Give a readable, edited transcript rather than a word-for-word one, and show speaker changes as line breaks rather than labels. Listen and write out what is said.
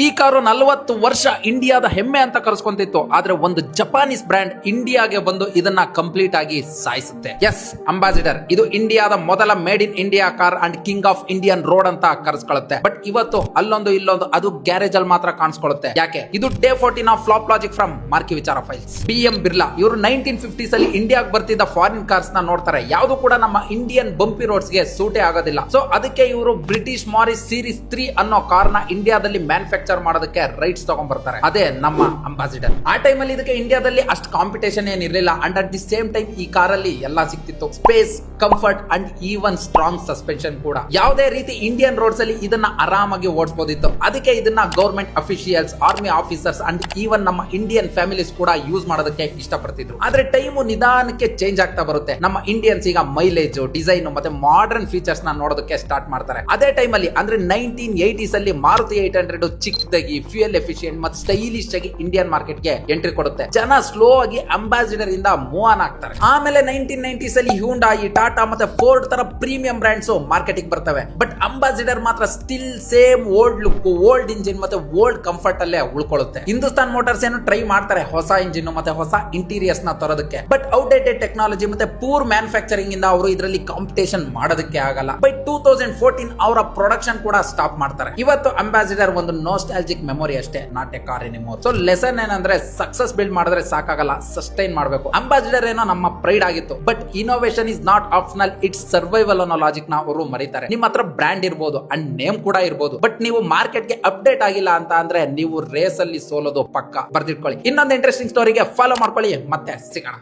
ಈ ಕಾರು 40 ವರ್ಷ ಇಂಡಿಯಾದ ಹೆಮ್ಮೆ ಅಂತ ಕರೆಸ್ಕೊಂತಿತ್ತು. ಆದ್ರೆ ಒಂದು ಜಪಾನೀಸ್ ಬ್ರ್ಯಾಂಡ್ ಇಂಡಿಯಾಗೆ ಬಂದು ಇದನ್ನ ಕಂಪ್ಲೀಟ್ ಆಗಿ ಸಾಯಿಸುತ್ತೆ. ಎಸ್, ಅಂಬಾಸಿಡರ್ ಇದು ಇಂಡಿಯಾದ ಮೊದಲ made in India car and king of Indian road ಅಂತ ಕರೆಸ್ಕೊಳ್ಳುತ್ತೆ. ಬಟ್ ಇವತ್ತು ಅಲ್ಲೊಂದು ಇಲ್ಲೊಂದು ಅದು ಗ್ಯಾರೇಜ್ ಅಲ್ಲಿ ಮಾತ್ರ ಕಾಣಿಸ್ಕೊಳ್ಳುತ್ತೆ. ಯಾಕೆ? ಇದು day 14 of flop logic from ಮಾರ್ಕಿ ವಿಚಾರ ಫೈಲ್ಸ್. BM ಬಿರ್ಲಾ ಇವರು 1950s ಅಲ್ಲಿ ಇಂಡಿಯಾಗೆ ಬರ್ತಿದ್ದ ಫಾರಿನ್ ಕಾರ್ಸ್ ನ ನೋಡ್ತಾರೆ. ಯಾವುದು ಕೂಡ ನಮ್ಮ ಇಂಡಿಯನ್ ಬಂಪಿ ರೋಡ್ಸ್ ಗೆ ಸೂಟೇ ಆಗೋದಿಲ್ಲ. ಸೊ ಅದಕ್ಕೆ ಇವರು ಬ್ರಿಟಿಷ್ ಮಾರಿಸ್ ಸೀರೀಸ್ 3 ಅನ್ನೋ ಕಾರ್ ನ ಇಂಡಿಯಾದಲ್ಲಿ ಮ್ಯಾನುಫ್ಯಾಕ್ಚರ್ ಮಾಡೋದಕ್ಕೆ ರೈಟ್ಸ್ ತಗೊಂಡ್ ಬರ್ತಾರೆ. ಅದೇ ನಮ್ಮ ಅಂಬಾಸಿಡರ್. ಆ ಟೈಮ್ ಅಲ್ಲಿ ಇದಕ್ಕೆ ಇಂಡಿಯಾದಲ್ಲಿ ಅಷ್ಟು ಕಾಂಪಿಟೇಷನ್ ಏನಿರಲಿಲ್ಲ. And at the same time ಈ ಕಾರಲ್ಲಿ ಎಲ್ಲಾ ಸಿಕ್ತಿತ್ತು. Space, comfort and even strong suspension ಕೂಡ. ಯಾವುದೇ ರೀತಿ ಇಂಡಿಯನ್ ರೋಡ್ಸ್ ಅಲ್ಲಿ ಇದನ್ನ ಆರಾಮಾಗಿ ಓಡಿಸಬಹುದಿತ್ತು. ಅದಕ್ಕೆ ಇದನ್ನ government officials, army officers and even ನಮ್ಮ ಇಂಡಿಯನ್ ಫ್ಯಾಮಿಲೀಸ್ ಕೂಡ ಯೂಸ್ ಮಾಡೋದಕ್ಕೆ ಇಷ್ಟಪಡ್ತಿದ್ರು. ಆದ್ರೆ ಟೈಮು ನಿಧಾನಕ್ಕೆ ಚೇಂಜ್ ಆಗ್ತಾ ಬರುತ್ತೆ. ನಮ್ಮ ಇಂಡಿಯನ್ಸ್ ಈಗ ಮೈಲೇಜ್, ಡಿಸೈನ್ ಮತ್ತೆ ಮಾಡರ್ನ್ ಫೀಚರ್ಸ್ ನ ನೋಡೋದಕ್ಕೆ ಸ್ಟಾರ್ಟ್ ಮಾಡ್ತಾರೆ. ಅದೇ ಟೈಮ್ ಅಲ್ಲಿ ಅಂದ್ರೆ 1980s ಅಲ್ಲಿ ಮಾರುತಿ 800 ಚಿಕ್ಕದಾಗಿ ಫ್ಯೂಯಲ್ ಎಫಿಷಿಯಂಟ್ ಮತ್ತು ಸ್ಟೈಲಿಶ್ ಆಗಿ ಇಂಡಿಯನ್ ಮಾರ್ಕೆಟ್ ಗೆ ಎಂಟ್ರಿ ಕೊಡುತ್ತೆ. ಜನ ಸ್ಲೋ ಆಗಿ ಅಂಬಾಸಿಡರ್ ಇಂದ ಮೂವ್ ಆನ್ ಆಗ್ತಾರೆ. ಆಮೇಲೆ 1990s ಅಲ್ಲಿ ಹ್ಯುಂಡಾಯಿ, ಟಾಟಾ ಮತ್ತೆ ಫೋರ್ಡ್ ತರ ಪ್ರೀಮಿಯಂ ಬ್ರಾಂಡ್ಸ್ ಮಾರ್ಕೆಟಿಗೆ ಬರ್ತವೆ. ಬಟ್ ಅಂಬಾಸಿಡರ್ ಮಾತ್ರ still same old look, old engine ಮತ್ತೆ ಓಲ್ಡ್ ಕಂಫರ್ಟ್ ಅಲ್ಲೇ ಉಳ್ಕೊಳ್ಳುತ್ತೆ. ಹಿಂದೂಸ್ತಾನ್ ಮೋಟಾರ್ಸ್ ಏನು ಟ್ರೈ ಮಾಡ್ತಾರೆ ಹೊಸ ಇಂಜಿನ್ ಮತ್ತೆ ಹೊಸ ಇಂಟೀರಿಯರ್ಸ್ ನ ತರೋದಕ್ಕೆ. ಬಟ್ ಔಟ್ಡೇಟೆಡ್ ಟೆಕ್ನಾಲಜಿ ಮತ್ತೆ ಪೂರ್ ಮ್ಯಾನುಫ್ಯಾಕ್ಚರಿಂಗ್ ಇಂದ ಅವರು ಇದರಲ್ಲಿ ಕಾಂಪಿಟೇಷನ್ ಮಾಡೋದಕ್ಕೆ ಆಗಲ್ಲ. ಬೈ 2014 ಅವರ ಪ್ರೊಡಕ್ಷನ್ ಕೂಡ ಸ್ಟಾಪ್ ಮಾಡ್ತಾರೆ. ಇವತ್ತು ಅಂಬಾಸಿಡರ್ ಒಂದು ನಾಸ್ಟಾಲ್ಜಿಕ್ ಮೆಮೊರಿ ಅಷ್ಟೇ, not A car anymore. So lesson ಏನಂದ್ರೆ ಸಕ್ಸಸ್ ಬಿಲ್ಡ್ ಮಾಡಿದ್ರೆ ಸಾಕಾಗಲ್ಲ, ಸಸ್ಟೈನ್ ಮಾಡಬೇಕು. ಅಂಬಾಸಿಡರ್ ಏನೋ ನಮ್ಮ ಪ್ರೈಡ್ ಆಗಿತ್ತು. But innovation is not optional, it's survival ಅನ್ನೋ ಲಾಜಿಕ್ ನ ಅವರು ಮರೀತಾರೆ. ನಿಮ್ಮ ಹತ್ರ ಬ್ರ್ಯಾಂಡ್ ಇರಬಹುದು ಅಂಡ್ ನೇಮ್ ಕೂಡ ಇರಬಹುದು. ಬಟ್ ನೀವು ಮಾರ್ಕೆಟ್ ಗೆ ಅಪ್ಡೇಟ್ ಆಗಿಲ್ಲ ಅಂತ ಅಂದ್ರೆ ನೀವು ರೇಸ್ ಅಲ್ಲಿ ಸೋಲೋದು ಪಕ್ಕ. ಬರ್ದಿಟ್ಕೊಳ್ಳಿ. ಇನ್ನೊಂದು ಇಂಟ್ರೆಸ್ಟಿಂಗ್ ಸ್ಟೋರಿಗೆ ಫಾಲೋ ಮಾಡ್ಕೊಳ್ಳಿ. ಮತ್ತೆ ಸಿಗೋಣ.